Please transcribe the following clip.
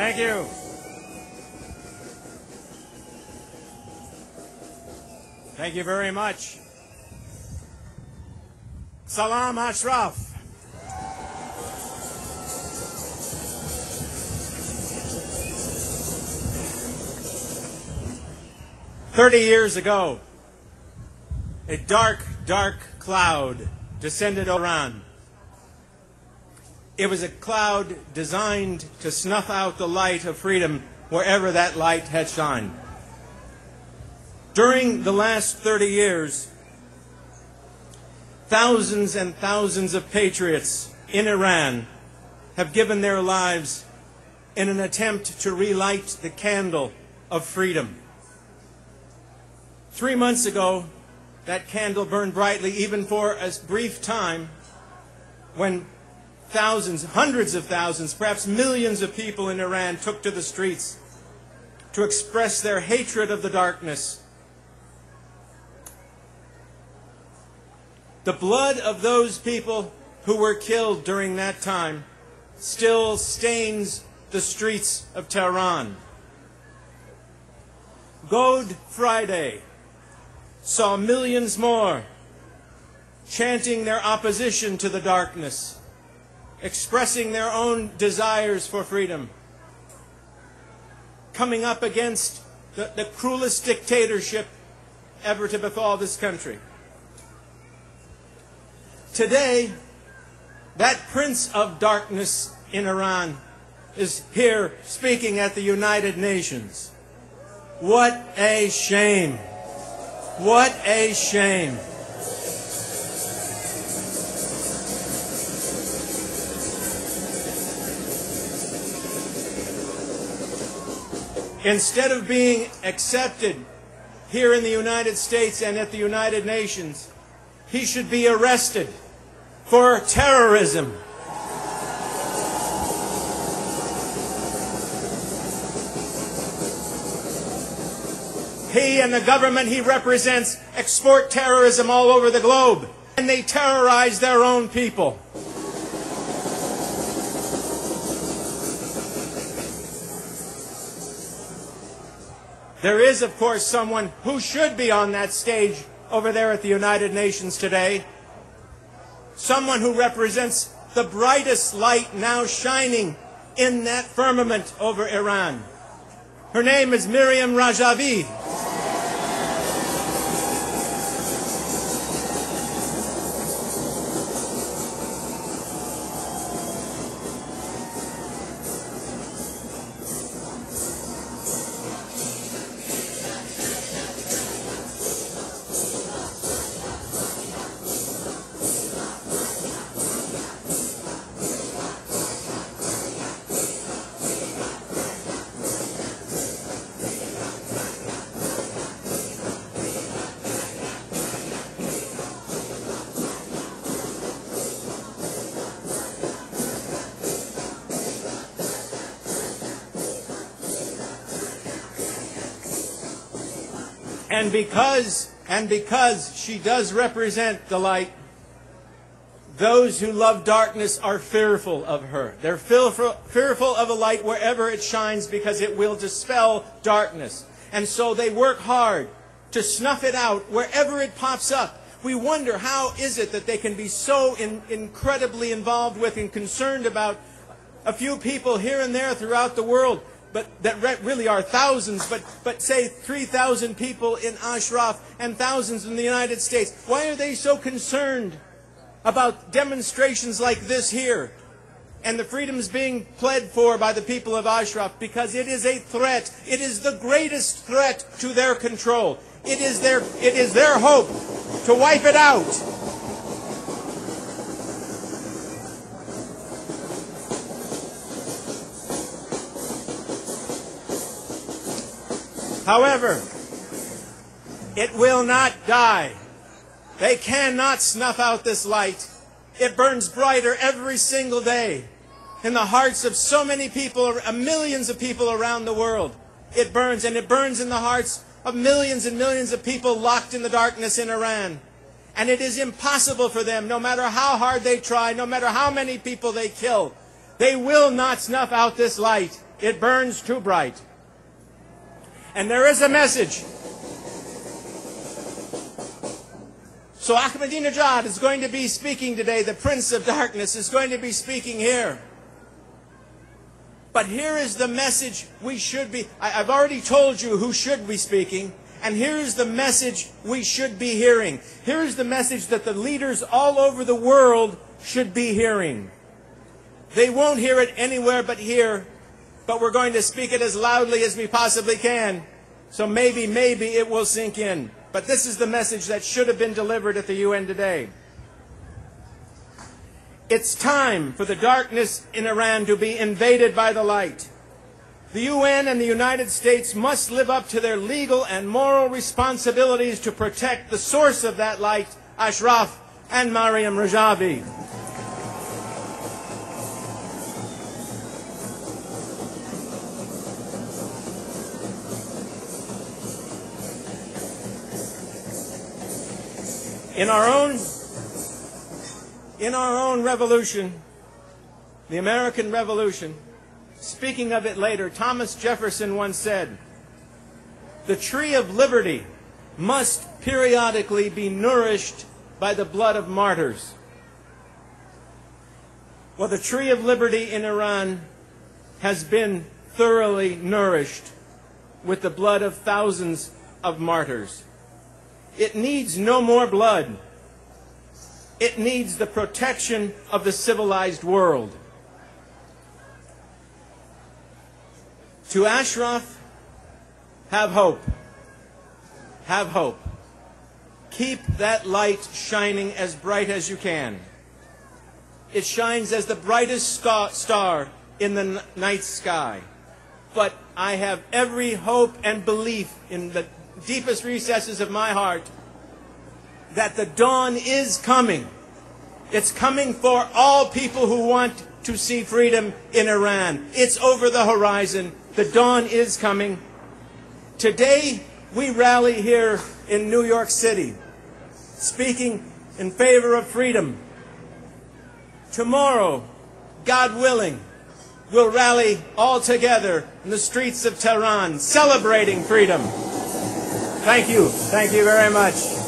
Thank you. Thank you very much. Salam Ashraf. "30 years ago, a dark, dark cloud descended over Iran. It was a cloud designed to snuff out the light of freedom wherever that light had shined. During the last 30 years, thousands and thousands of patriots in Iran have given their lives in an attempt to relight the candle of freedom. 3 months ago, that candle burned brightly, even for a brief time, when thousands, hundreds of thousands, perhaps millions of people in Iran took to the streets to express their hatred of the darkness. The blood of those people who were killed during that time still stains the streets of Tehran. Good Friday saw millions more chanting their opposition to the darkness, expressing their own desires for freedom, coming up against the cruelest dictatorship ever to befall this country. Today, that prince of darkness in Iran is here speaking at the United Nations. What a shame! What a shame! Instead of being accepted here in the United States and at the United Nations, he should be arrested for terrorism. He and the government he represents export terrorism all over the globe, and they terrorize their own people. There is, of course, someone who should be on that stage over there at the United Nations today. Someone who represents the brightest light now shining in that firmament over Iran. Her name is Miriam Rajavi. And because she does represent the light, those who love darkness are fearful of her. They're fearful of a light wherever it shines because it will dispel darkness. And so they work hard to snuff it out wherever it pops up. We wonder, how is it that they can be so incredibly involved with and concerned about a few people here and there throughout the world, but that really are thousands, but say 3,000 people in Ashraf and thousands in the United States. Why are they so concerned about demonstrations like this here and the freedoms being pled for by the people of Ashraf? Because it is a threat. It is the greatest threat to their control. It is their hope to wipe it out. However, it will not die. They cannot snuff out this light. It burns brighter every single day in the hearts of so many people, millions of people around the world. It burns, and it burns in the hearts of millions and millions of people locked in the darkness in Iran. And it is impossible for them, no matter how hard they try, no matter how many people they kill, they will not snuff out this light. It burns too bright. And there is a message. So Ahmadinejad is going to be speaking today. The Prince of Darkness is going to be speaking here. But here is the message we should be. I've already told you who should be speaking. And here is the message we should be hearing. Here is the message that the leaders all over the world should be hearing. They won't hear it anywhere but here. But we're going to speak it as loudly as we possibly can. So maybe it will sink in. But this is the message that should have been delivered at the UN today. It's time for the darkness in Iran to be invaded by the light. The UN and the United States must live up to their legal and moral responsibilities to protect the source of that light, Ashraf and Maryam Rajavi. In our own revolution, the American Revolution, speaking of it later, Thomas Jefferson once said, "The tree of liberty must periodically be nourished by the blood of martyrs." Well, the tree of liberty in Iran has been thoroughly nourished with the blood of thousands of martyrs. It needs no more blood. It needs the protection of the civilized world. To Ashraf, have hope. Have hope. Keep that light shining as bright as you can. It shines as the brightest star in the night sky. But I have every hope and belief in the deepest recesses of my heart that the dawn is coming. It's coming for all people who want to see freedom in Iran. It's over the horizon. The dawn is coming. Today, we rally here in New York City, speaking in favor of freedom. Tomorrow, God willing, we'll rally all together in the streets of Tehran, celebrating freedom. Thank you. Thank you very much.